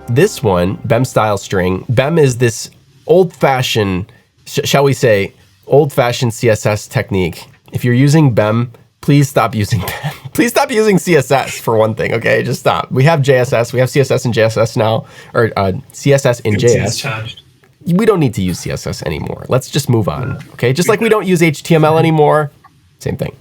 this one, BEM style string, BEM is this old-fashioned, shall we say, old-fashioned CSS technique. If you're using BEM, please stop using BEM. Please stop using CSS for one thing, okay? Just stop. We have JSS, we have CSS and JSS now, or CSS in JS. We don't need to use CSS anymore. Let's just move on, okay? Just like we don't use HTML anymore, same thing.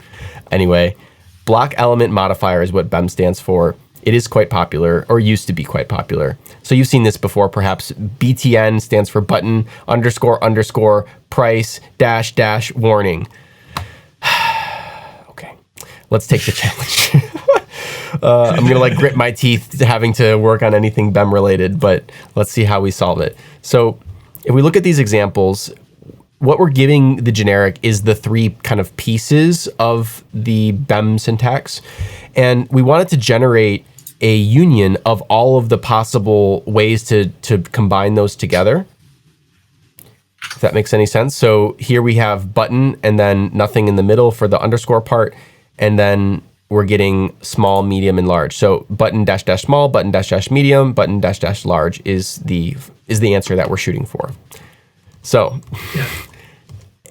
Anyway, block element modifier is what BEM stands for. It is quite popular, or used to be quite popular. So you've seen this before, perhaps. BTN stands for button underscore underscore price dash dash warning. Okay, let's take the challenge. I'm gonna like grit my teeth having to work on anything BEM related, but let's see how we solve it. So if we look at these examples, what we're giving the generic is the three kind of pieces of the BEM syntax. And we wanted to generate a union of all of the possible ways to combine those together, if that makes any sense. So here we have button and then nothing in the middle for the underscore part. And then we're getting small, medium, and large. So button dash dash small, button dash dash medium, button dash dash large is the answer that we're shooting for. So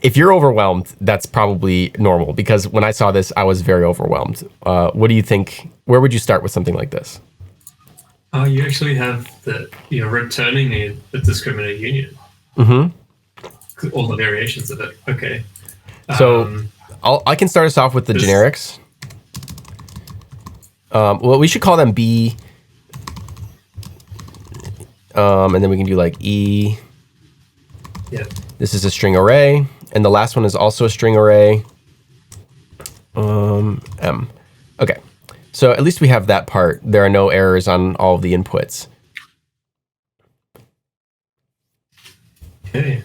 if you're overwhelmed, that's probably normal, because when I saw this, I was very overwhelmed. What do you think? Where would you start with something like this? Oh, you actually have you're returning a discriminant union. Mm-hmm. All the variations of it. Okay. So I can start us off with the generics. Well, we should call them B. And then we can do like E. Yeah. This is a string array. And the last one is also a string array. M. Okay. So at least we have that part. There are no errors on all of the inputs. Okay.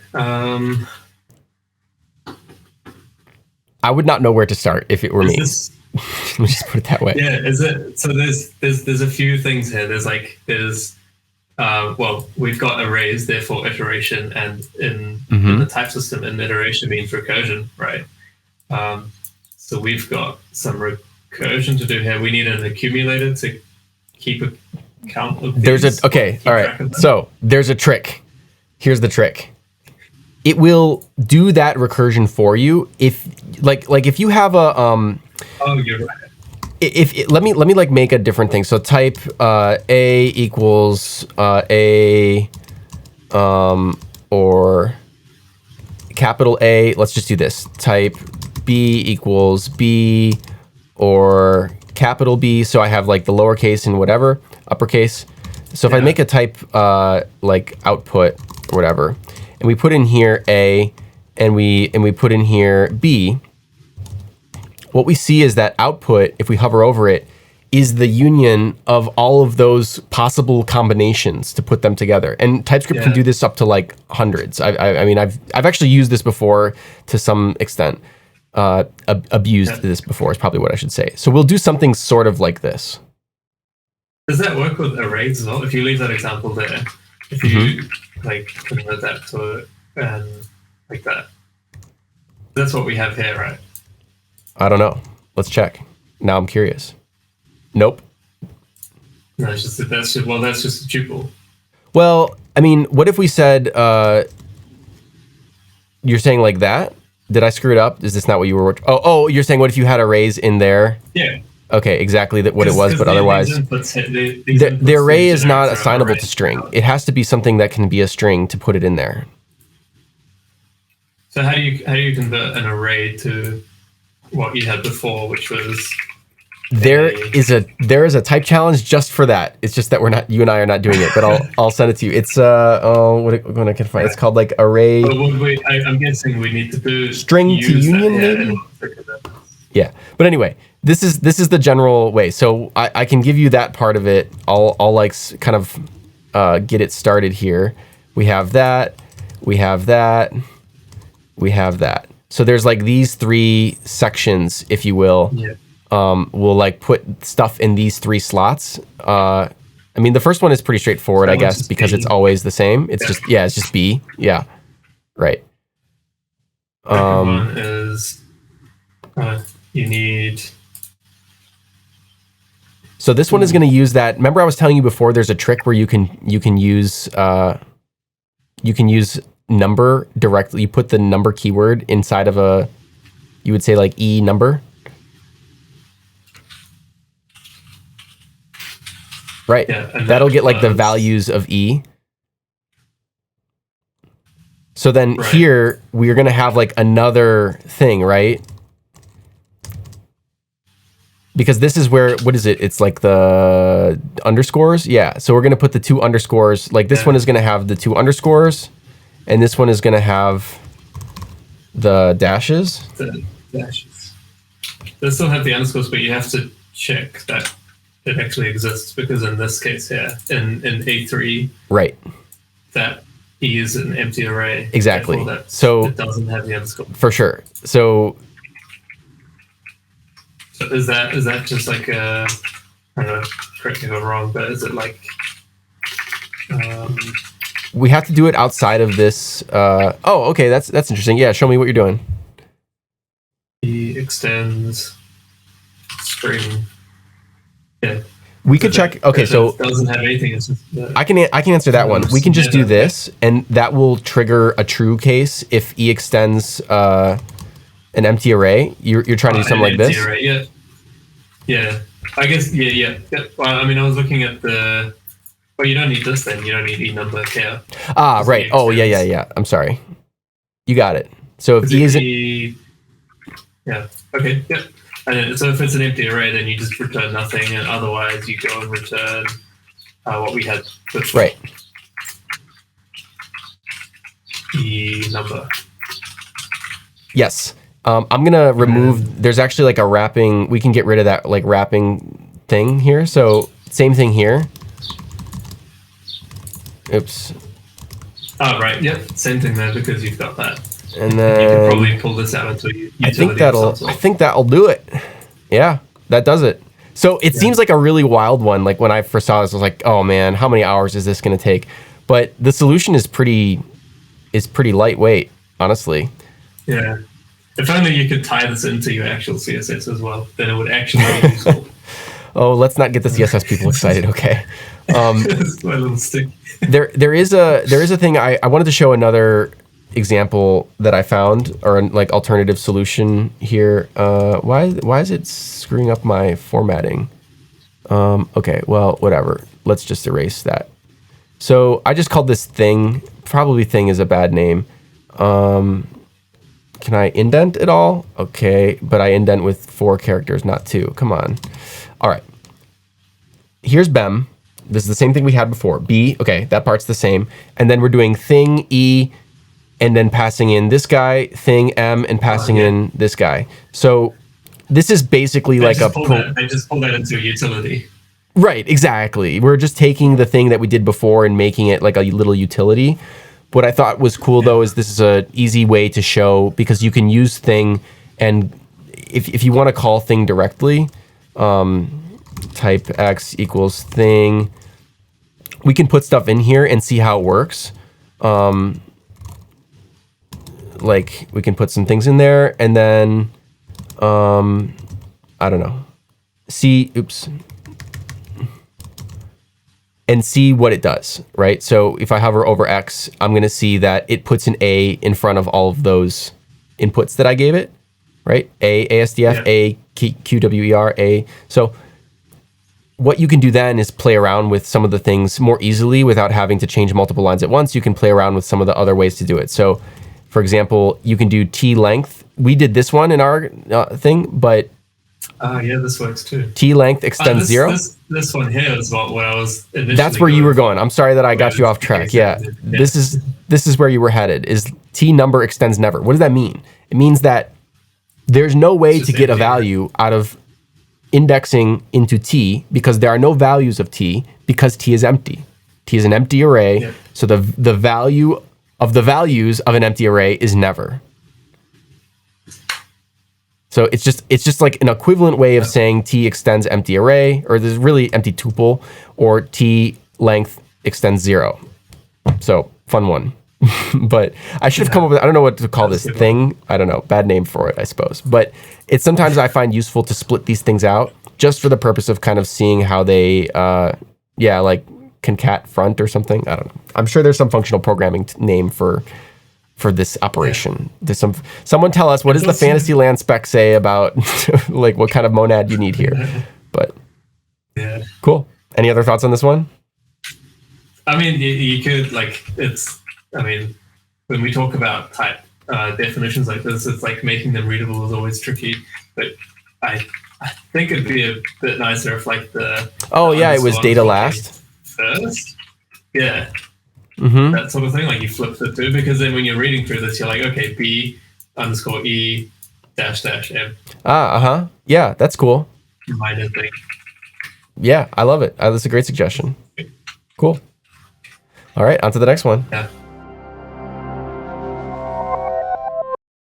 I would not know where to start if it were me. Let me just put it that way. Yeah. Is it? So there's a few things here. Well, we've got arrays, therefore iteration, and in the type system, an iteration means recursion, right? So we've got some recursion to do here. We need an accumulator to keep a count of these. All right. So there's a trick. Here's the trick. It will do that recursion for you if you have a Oh, you're right. Let me like make a different thing. So type A equals A or capital A. Let's just do this. Type B equals B or capital B. So I have like the lowercase and whatever uppercase. So if I make a type like output or whatever, and we put in here A and we put in here B. What we see is that output, if we hover over it, is the union of all of those possible combinations to put them together. And TypeScript can do this up to like hundreds. I mean, I've actually used this before to some extent. Abused this before is probably what I should say. So we'll do something sort of like this. Does that work with arrays as well? If you leave that example there, if you like convert that to like that, that's what we have here, right? I don't know. Let's check. Now I'm curious. Nope. No, that's just a tuple. Well, I mean, what if we said you're saying like that? Did I screw it up? Is this not what you were? Oh, you're saying what if you had arrays in there? Yeah. Okay, exactly what it was, but otherwise, the array is not assignable to string. It has to be something that can be a string to put it in there. So how do you convert an array to what you had before, which was there is a type challenge just for that. It's just that you and I are not doing it, but I'll send it to you. It's when I can find it's called like array. I'm guessing we need to do string to union maybe. Yeah, but anyway, this is the general way. So I can give you that part of it. I'll like kind of get it started here. We have that. We have that. We have that. So there's like these three sections, if you will. Yeah. We'll like put stuff in these three slots. I mean, the first one is pretty straightforward, I guess, because it's always the same. It's just B. Yeah. Right. Second one is you need. So this one is going to use that. Remember, I was telling you before. There's a trick where you can use number directly. You put the number keyword inside of a, you would say like E number, right? Yeah, and that'll get like the values of E. So then here we're going to have like another thing, right? Because this is where, what is it? It's like the underscores. Yeah. So we're going to put the 2 underscores. Like this one is going to have the 2 underscores, and this one is going to have the dashes. The dashes. They still have the underscores, but you have to check that it actually exists, because in this case here, in A3, right, that E is an empty array. Exactly. So it doesn't have the underscore. For sure. So is that just like a, I don't know, correct me if I'm wrong, but is it like we have to do it outside of this? Oh, okay, that's interesting. Yeah, show me what you're doing. E extends string. Yeah. We could check. Okay, so it doesn't have anything. It's just, I can answer that one. We can just do this, and that will trigger a true case if E extends an empty array. You're trying to do something like this. Array, yeah. I guess yeah. Well, I mean, I was looking at the. Well, you don't need this then. You don't need E number here. Ah, right. Oh, yeah. I'm sorry. You got it. So if E isn't. Yeah. Okay. Yep. And then, so if it's an empty array, then you just return nothing, and otherwise you go and return what we had before. Right. E number. Yes. I'm gonna remove. There's actually like a wrapping. We can get rid of that like wrapping thing here. So same thing here. Oops. Oh right. Yep. Same thing there, because you've got that. And then you can probably pull this out into a utility. I think that'll do it. Yeah, that does it. So it seems like a really wild one. Like when I first saw this, I was like, oh man, how many hours is this gonna take? But the solution is pretty lightweight, honestly. Yeah. If only you could tie this into your actual CSS as well, then it would actually be useful. Oh, let's not get the CSS people excited, okay? It's my little stick. There is a thing I wanted to show another example that I found, or like alternative solution here. Why is it screwing up my formatting? Okay, well, whatever. Let's just erase that. So I just called this thing. Probably thing is a bad name. Can I indent it all? Okay, but I indent with 4 characters, not 2. Come on. All right. Here's BEM. This is the same thing we had before. B, okay, that part's the same. And then we're doing thing E, and then passing in this guy, thing M, and passing in this guy. So this is basically I just pull that into a utility. Right, exactly. We're just taking the thing that we did before and making it like a little utility. What I thought was cool though is this is an easy way to show, because you can use thing, and if you want to call thing directly, type x equals thing, we can put stuff in here and see how it works. Like we can put some things in there, and then I don't know, and see what it does, right? So if I hover over X, I'm going to see that it puts an A in front of all of those inputs that I gave it, right? A, ASDF, A, QWER, A. So what you can do then is play around with some of the things more easily without having to change multiple lines at once. You can play around with some of the other ways to do it. So for example, you can do T length. We did this one in our thing, but yeah, this works too. T length extends 0. This one here is what I was initially. That's where you were going. I'm sorry that I got you off track. Yeah, this is where you were headed. Is T number extends never? What does that mean? It means that there's no way to get a value out of indexing into T, because there are no values of T, because T is empty. T is an empty array. Yeah. So the value of the values of an empty array is never. So it's just like an equivalent way of saying T extends empty array, or there's really empty tuple, or T length extends 0. So fun one. But I should have come up with, I don't know what to call this thing. I don't know, bad name for it, I suppose. But it's sometimes I find useful to split these things out just for the purpose of kind of seeing how they, like concat front or something. I don't know. I'm sure there's some functional programming name for this operation. There's someone tell us, what does the Fantasyland spec say about like what kind of monad you need here? But yeah, cool. Any other thoughts on this one? I mean, you could when we talk about type definitions like this, it's like making them readable is always tricky. But I think it'd be a bit nicer if like the it was data last first. Yeah. Mm-hmm. That sort of thing, like you flip the two, because then when you're reading through this, you're like, okay, B _ E -- M. Yeah, that's cool. Minor thing. Yeah, I love it. That's a great suggestion. Cool. All right, on to the next one. Yeah.